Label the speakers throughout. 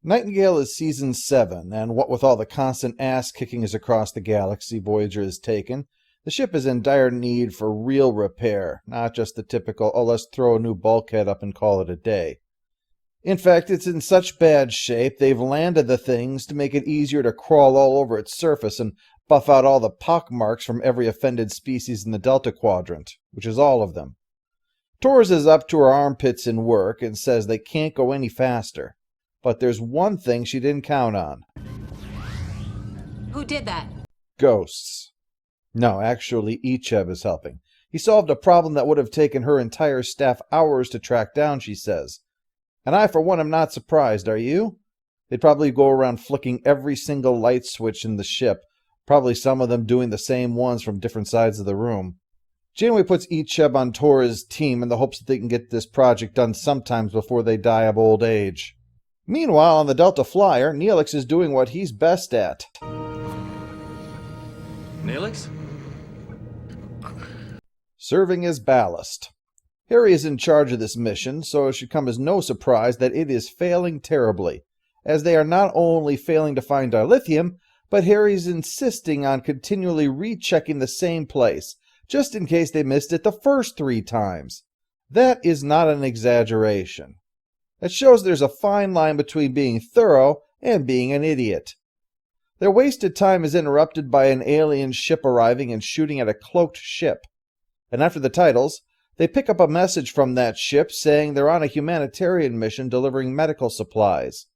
Speaker 1: Nightingale is Season 7, and what with all the constant ass-kickings across the galaxy Voyager has taken, the ship is in dire need for real repair, not just the typical, oh, let's throw a new bulkhead up and call it a day. In fact, it's in such bad shape they've landed the things to make it easier to crawl all over its surface and buff out all the pockmarks from every offended species in the Delta Quadrant, which is all of them. Torres is up to her armpits in work and says they can't go any faster. But there's one thing she didn't count on.
Speaker 2: Who did that?
Speaker 1: Ghosts. No, actually, Icheb is helping. He solved a problem that would have taken her entire staff hours to track down, she says. And I, for one, am not surprised, are you? They'd probably go around flicking every single light switch in the ship, probably some of them doing the same ones from different sides of the room. Janeway puts Icheb on Torres' team in the hopes that they can get this project done sometimes before they die of old age. Meanwhile, on the Delta Flyer, Neelix is doing what he's best at.
Speaker 3: Neelix?
Speaker 1: Serving as ballast. Harry is in charge of this mission, so it should come as no surprise that it is failing terribly, as they are not only failing to find dilithium, but Harry's insisting on continually rechecking the same place, just in case they missed it the first 3 times. That is not an exaggeration. That shows there's a fine line between being thorough and being an idiot. Their wasted time is interrupted by an alien ship arriving and shooting at a cloaked ship. And after the titles, they pick up a message from that ship saying they're on a humanitarian mission delivering medical supplies.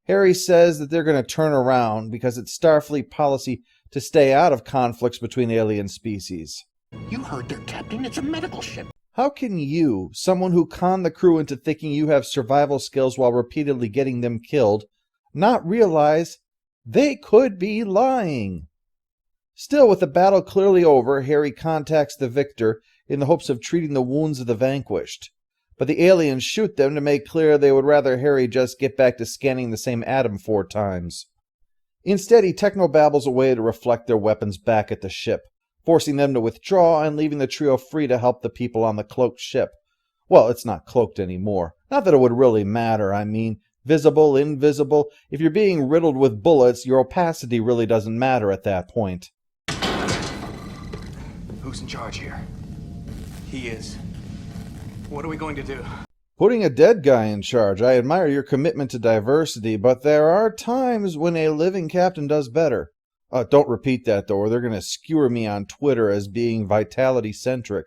Speaker 1: Harry says that they're going to turn around because it's Starfleet policy to stay out of conflicts between alien species.
Speaker 4: You heard their captain, it's a medical ship.
Speaker 1: How can you, someone who conned the crew into thinking you have survival skills while repeatedly getting them killed, not realize they could be lying? Still, with the battle clearly over, Harry contacts the victor in the hopes of treating the wounds of the vanquished. But the aliens shoot them to make clear they would rather Harry just get back to scanning the same atom 4 times. Instead, he technobabbles away to reflect their weapons back at the ship, forcing them to withdraw and leaving the trio free to help the people on the cloaked ship. Well, it's not cloaked anymore. Not that it would really matter, I mean, visible, invisible. If you're being riddled with bullets, your opacity really doesn't matter at that point.
Speaker 3: Who's in charge here? He is. What are we going to do?
Speaker 1: Putting a dead guy in charge. I admire your commitment to diversity, but there are times when a living captain does better. Don't repeat that, though, or they're going to skewer me on Twitter as being vitality-centric.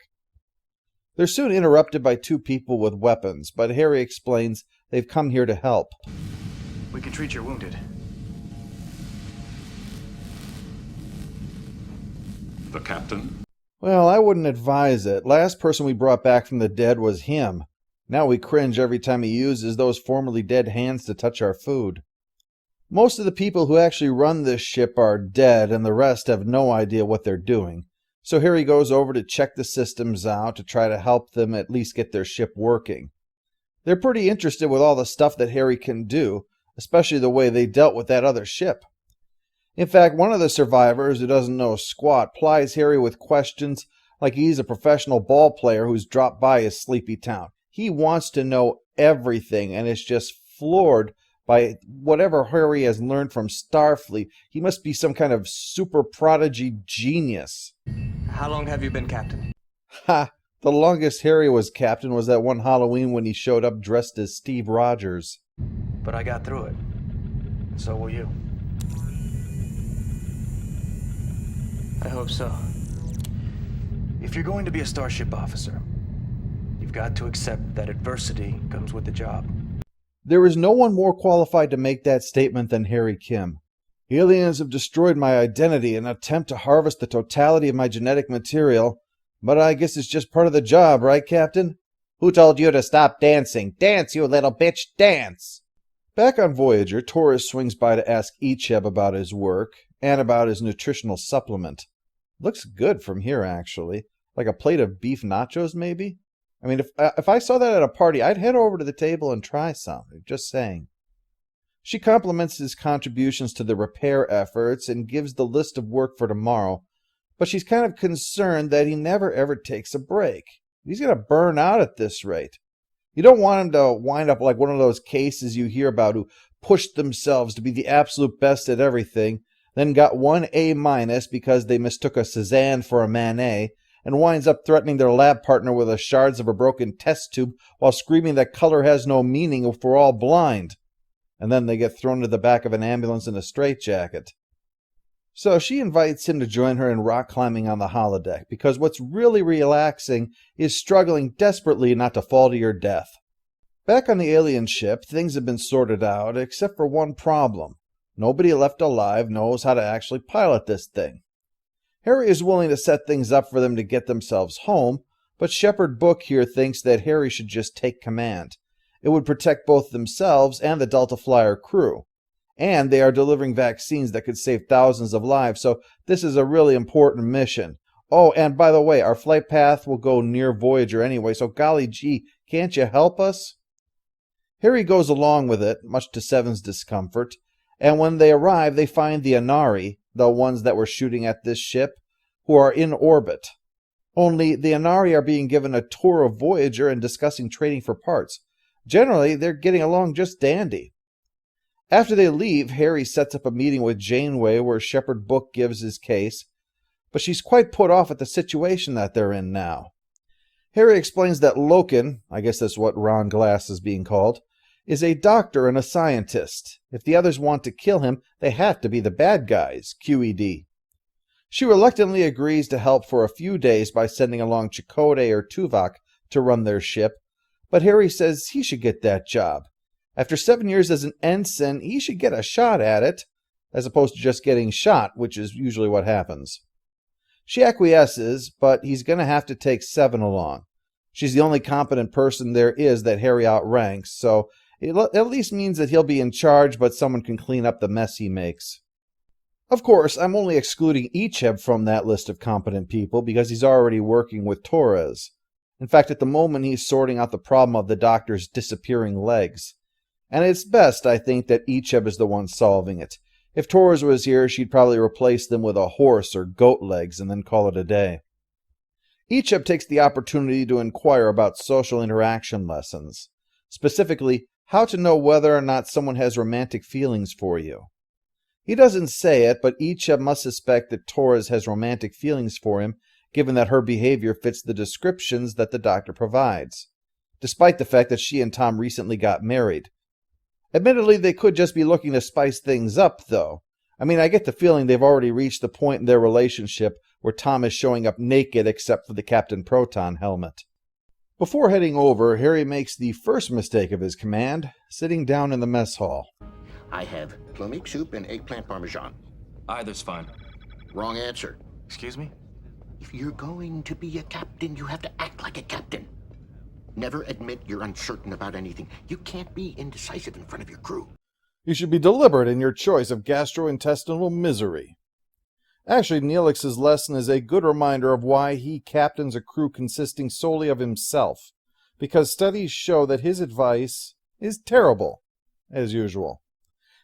Speaker 1: They're soon interrupted by 2 people with weapons, but Harry explains they've come here to help.
Speaker 3: We can treat your wounded.
Speaker 5: The captain?
Speaker 1: Well, I wouldn't advise it. Last person we brought back from the dead was him. Now we cringe every time he uses those formerly dead hands to touch our food. Most of the people who actually run this ship are dead, and the rest have no idea what they're doing. So Harry goes over to check the systems out to try to help them at least get their ship working. They're pretty interested with all the stuff that Harry can do, especially the way they dealt with that other ship. In fact, one of the survivors, who doesn't know squat, plies Harry with questions like he's a professional ball player who's dropped by his sleepy town. He wants to know everything and is just floored by whatever Harry has learned from Starfleet. He must be some kind of super prodigy genius.
Speaker 3: How long have you been captain?
Speaker 1: Ha! The longest Harry was captain was that one Halloween when he showed up dressed as Steve Rogers.
Speaker 3: But I got through it. So will you. I hope so. If you're going to be a starship officer, you've got to accept that adversity comes with the job.
Speaker 1: There is no one more qualified to make that statement than Harry Kim. Aliens have destroyed my identity in an attempt to harvest the totality of my genetic material, but I guess it's just part of the job, right, Captain? Who told you to stop dancing? Dance, you little bitch, dance! Back on Voyager, Torres swings by to ask Icheb about his work and about his nutritional supplement. Looks good from here, actually. Like a plate of beef nachos, maybe? I mean, if I saw that at a party, I'd head over to the table and try some. Just saying. She compliments his contributions to the repair efforts and gives the list of work for tomorrow, but she's kind of concerned that he never ever takes a break. He's going to burn out at this rate. You don't want him to wind up like one of those cases you hear about who pushed themselves to be the absolute best at everything, then got 1 A- because they mistook a Cezanne for a Manet, and winds up threatening their lab partner with the shards of a broken test tube while screaming that color has no meaning if we're all blind. And then they get thrown to the back of an ambulance in a straitjacket. So she invites him to join her in rock climbing on the holodeck, because what's really relaxing is struggling desperately not to fall to your death. Back on the alien ship, things have been sorted out, except for one problem. Nobody left alive knows how to actually pilot this thing. Harry is willing to set things up for them to get themselves home, but Shepard Book here thinks that Harry should just take command. It would protect both themselves and the Delta Flyer crew. And they are delivering vaccines that could save thousands of lives, so this is a really important mission. Oh, and by the way, our flight path will go near Voyager anyway, so golly gee, can't you help us? Harry goes along with it, much to Seven's discomfort, and when they arrive, they find the Inari, the ones that were shooting at this ship, who are in orbit. Only the Inari are being given a tour of Voyager and discussing trading for parts. Generally, they're getting along just dandy. After they leave, Harry sets up a meeting with Janeway where Shepard Book gives his case, but she's quite put off at the situation that they're in now. Harry explains that Loken, I guess that's what Ron Glass is being called, is a doctor and a scientist. If the others want to kill him, they have to be the bad guys, QED. She reluctantly agrees to help for a few days by sending along Chakotay or Tuvok to run their ship, but Harry says he should get that job. After 7 years as an ensign, he should get a shot at it, as opposed to just getting shot, which is usually what happens. She acquiesces, but he's going to have to take Seven along. She's the only competent person there is that Harry outranks, so it at least means that he'll be in charge, but someone can clean up the mess he makes. Of course, I'm only excluding Icheb from that list of competent people because he's already working with Torres. In fact, at the moment, he's sorting out the problem of the doctor's disappearing legs. And it's best, I think, that Icheb is the one solving it. If Torres was here, she'd probably replace them with a horse or goat legs and then call it a day. Icheb takes the opportunity to inquire about social interaction lessons. Specifically, how to know whether or not someone has romantic feelings for you. He doesn't say it, but Icheb must suspect that Torres has romantic feelings for him, given that her behavior fits the descriptions that the doctor provides, despite the fact that she and Tom recently got married. Admittedly, they could just be looking to spice things up, though. I mean, I get the feeling they've already reached the point in their relationship where Tom is showing up naked except for the Captain Proton helmet. Before heading over, Harry makes the first mistake of his command, sitting down in the mess hall.
Speaker 4: I have plumage soup and eggplant parmesan.
Speaker 3: Either's fine.
Speaker 4: Wrong answer.
Speaker 3: Excuse me?
Speaker 4: If you're going to be a captain, you have to act like a captain. Never admit you're uncertain about anything. You can't be indecisive in front of your crew.
Speaker 1: You should be deliberate in your choice of gastrointestinal misery. Actually, Neelix's lesson is a good reminder of why he captains a crew consisting solely of himself, because studies show that his advice is terrible, as usual.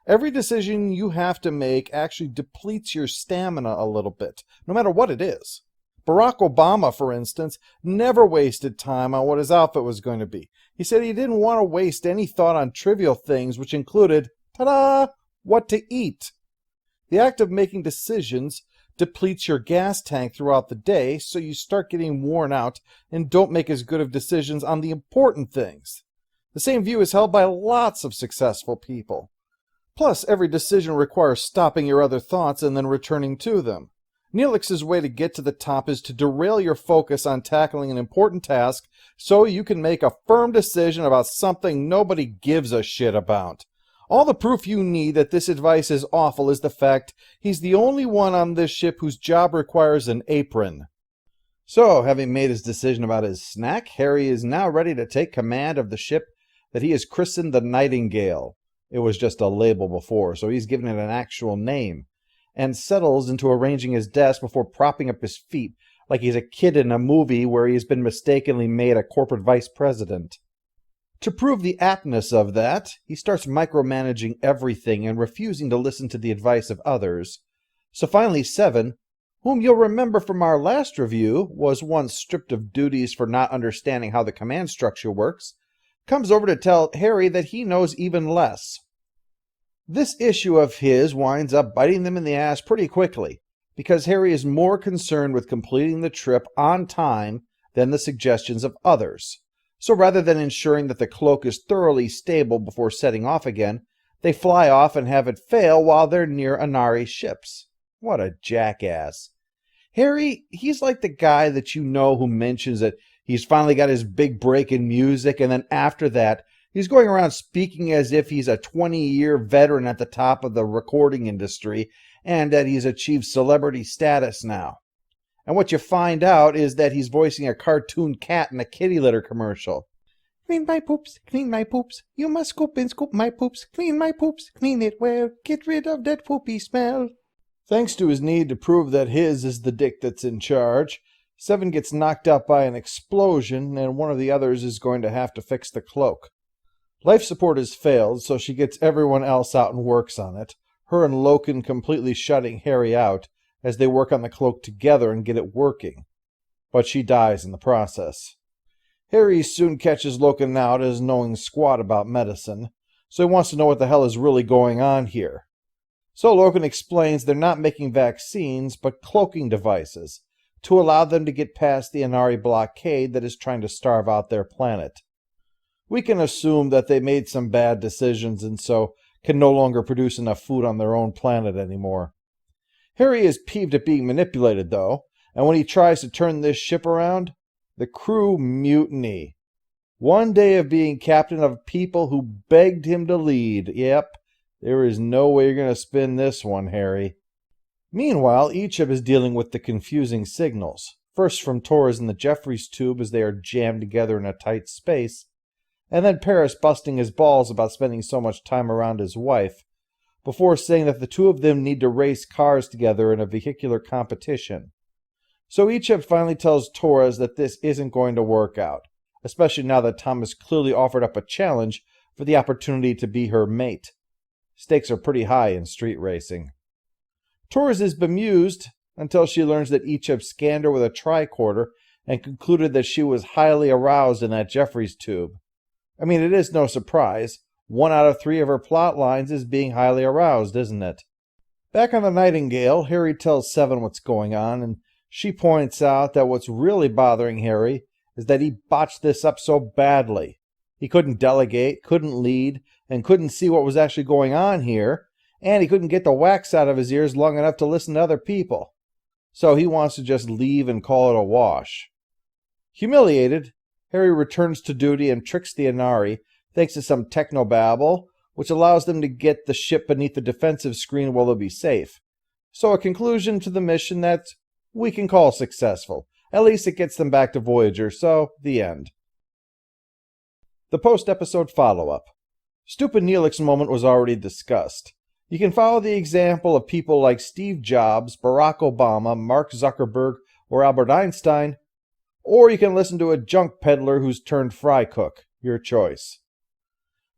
Speaker 1: Every decision you have to make actually depletes your stamina a little bit, no matter what it is. Barack Obama, for instance, never wasted time on what his outfit was going to be. He said he didn't want to waste any thought on trivial things, which included, ta-da, what to eat. The act of making decisions depletes your gas tank throughout the day, so you start getting worn out and don't make as good of decisions on the important things. The same view is held by lots of successful people. Plus, every decision requires stopping your other thoughts and then returning to them. Neelix's way to get to the top is to derail your focus on tackling an important task so you can make a firm decision about something nobody gives a shit about. All the proof you need that this advice is awful is the fact he's the only one on this ship whose job requires an apron. So, having made his decision about his snack, Harry is now ready to take command of the ship that he has christened the Nightingale. It was just a label before, so he's given it an actual name, and settles into arranging his desk before propping up his feet like he's a kid in a movie where he's been mistakenly made a corporate vice president. To prove the aptness of that, he starts micromanaging everything and refusing to listen to the advice of others. So finally Seven, whom you'll remember from our last review was once stripped of duties for not understanding how the command structure works, comes over to tell Harry that he knows even less. This issue of his winds up biting them in the ass pretty quickly, because Harry is more concerned with completing the trip on time than the suggestions of others. So rather than ensuring that the cloak is thoroughly stable before setting off again, they fly off and have it fail while they're near Anari's ships. What a jackass. Harry, he's like the guy that you know who mentions that he's finally got his big break in music, and then after that, he's going around speaking as if he's a 20-year veteran at the top of the recording industry and that he's achieved celebrity status now. And what you find out is that he's voicing a cartoon cat in a kitty litter commercial. Clean my poops, clean my poops. You must scoop and scoop my poops. Clean my poops, clean it well. Get rid of that poopy smell. Thanks to his need to prove that his is the dick that's in charge, Seven gets knocked out by an explosion, and one of the others is going to have to fix the cloak. Life support has failed, so she gets everyone else out and works on it, her and Loken completely shutting Harry out as they work on the cloak together and get it working. But she dies in the process. Harry soon catches Loken out as knowing squat about medicine, so he wants to know what the hell is really going on here. So Loken explains they're not making vaccines, but cloaking devices, to allow them to get past the Anari blockade that is trying to starve out their planet. We can assume that they made some bad decisions and so can no longer produce enough food on their own planet anymore. Harry is peeved at being manipulated, though, and when he tries to turn this ship around, the crew mutiny. One day of being captain of people who begged him to lead. Yep, there is no way you're going to spin this one, Harry. Meanwhile, Icheb is dealing with the confusing signals, first from Torres in the Jeffries tube as they are jammed together in a tight space, and then Paris busting his balls about spending so much time around his wife, before saying that the two of them need to race cars together in a vehicular competition. So Icheb finally tells Torres that this isn't going to work out, especially now that Thomas clearly offered up a challenge for the opportunity to be her mate. Stakes are pretty high in street racing. Torres is bemused until she learns that Icheb scanned her with a tricorder and concluded that she was highly aroused in that Jeffries tube. I mean, it is no surprise. 1 out of 3 of her plot lines is being highly aroused, isn't it? Back on the Nightingale, Harry tells Seven what's going on, and she points out that what's really bothering Harry is that he botched this up so badly. He couldn't delegate, couldn't lead, and couldn't see what was actually going on here, and he couldn't get the wax out of his ears long enough to listen to other people. So he wants to just leave and call it a wash. Humiliated, Harry returns to duty and tricks the Anari, thanks to some technobabble, which allows them to get the ship beneath the defensive screen while they'll be safe. So a conclusion to the mission that we can call successful. At least it gets them back to Voyager, so the end. The post-episode follow-up. Stupid Neelix moment was already discussed. You can follow the example of people like Steve Jobs, Barack Obama, Mark Zuckerberg, or Albert Einstein, or you can listen to a junk peddler who's turned fry cook. Your choice.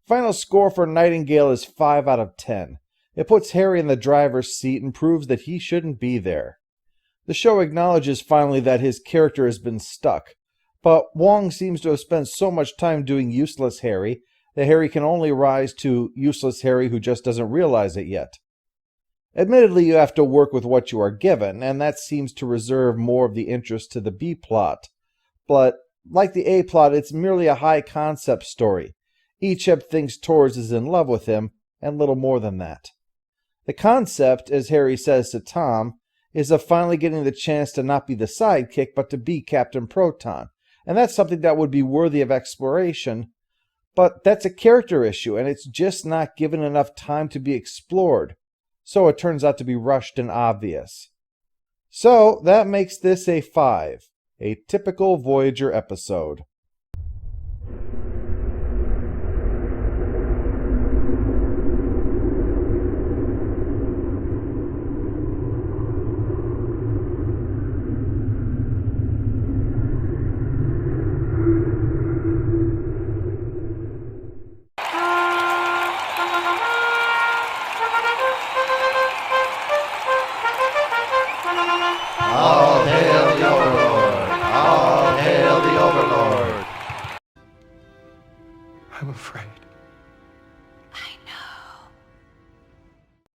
Speaker 1: Final score for Nightingale is 5 out of 10. It puts Harry in the driver's seat and proves that he shouldn't be there. The show acknowledges finally that his character has been stuck, but Wong seems to have spent so much time doing useless Harry that Harry can only rise to useless Harry who just doesn't realize it yet. Admittedly, you have to work with what you are given, and that seems to reserve more of the interest to the B-plot. But, like the A-plot, it's merely a high-concept story. Icheb thinks Torres is in love with him, and little more than that. The concept, as Harry says to Tom, is of finally getting the chance to not be the sidekick, but to be Captain Proton. And that's something that would be worthy of exploration. But that's a character issue, and it's just not given enough time to be explored. So it turns out to be rushed and obvious. So that makes this a 5. A typical Voyager episode.
Speaker 4: All hail the Overlord! All hail the Overlord!
Speaker 3: I'm afraid.